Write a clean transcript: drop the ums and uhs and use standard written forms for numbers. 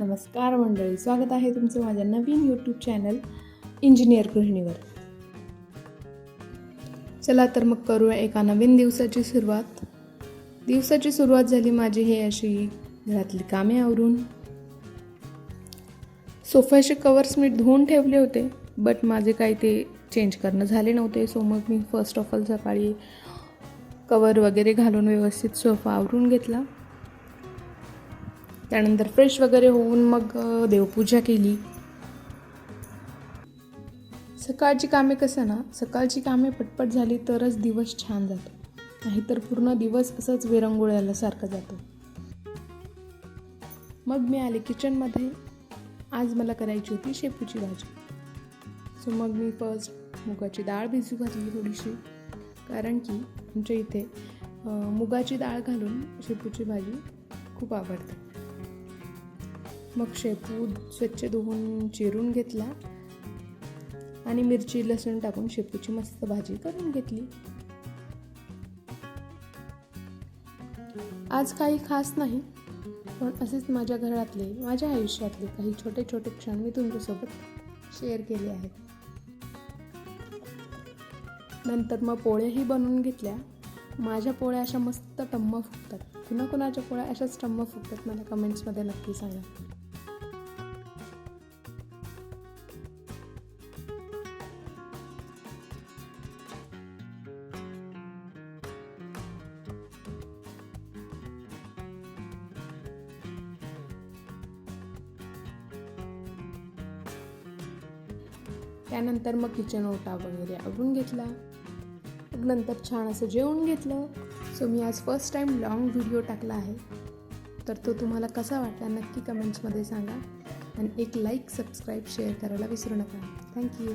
नमस्कार मंडळी, स्वागत आहे तुमचं माझ्या नवीन यूट्यूब चॅनल इंजिनियर गृहिणीवर. चला तर मग करूया एका नवीन दिवसाची सुरुवात. दिवसाची सुरुवात झाली माझी हे अशी घरातली कामे आवरून. सोफ्याचे कवर्स मी धुवून ठेवले होते, बट माझे काही ते चेंज करणं झाले नव्हते. सो मग मी फर्स्ट ऑफ ऑल सकाळी कवर वगैरे घालून व्यवस्थित सोफा आवरून घेतला. त्यानंतर फ्रेश वगैरे होऊन मग देवपूजा केली. सकाळची कामे पटपट झाली तरच दिवस छान जातो, नाहीतर पूर्ण दिवस असंच विरंगुळ्यासारखं जातो. मग मी आले किचनमध्ये. आज मला करायची होती शेपूची भाजी. सो मग मी फर्स्ट मुगाची डाळ भिजू घातली थोडीशी, कारण की आमच्या इथे मुगाची डाळ घालून शेपूची भाजी खूप आवडते. मग शेपू स्वच्छ धुवून चिरून घेतला आणि मिरची लसूण टाकून शेपूची मस्त भाजी करून घेतली. आज काही खास नाही, पण असेच माझ्या आयुष्यातले काही छोटे छोटे क्षण मी तुमच्यासोबत शेअर केले आहेत. नंतर मग पोळ्याही बनवून घेतल्या. माझ्या पोळ्या अशा मस्त टम्म फुगतात. कुणाकुणाच्या पोळ्या अशाच टम्म फुगतात मला कमेंट्समध्ये नक्की सांगा. त्यानंतर मग किचन ओटा वगैरे आवरून घेतला. मग नंतर छान असं जेवून घेतलं. सो मी आज फर्स्ट टाईम लॉंग व्हिडिओ टाकला आहे, तर तो तुम्हाला कसा वाटला नक्की कमेंट्समध्ये सांगा. आणि एक लाईक, सबस्क्राईब, शेअर करायला विसरू नका. थँक्यू.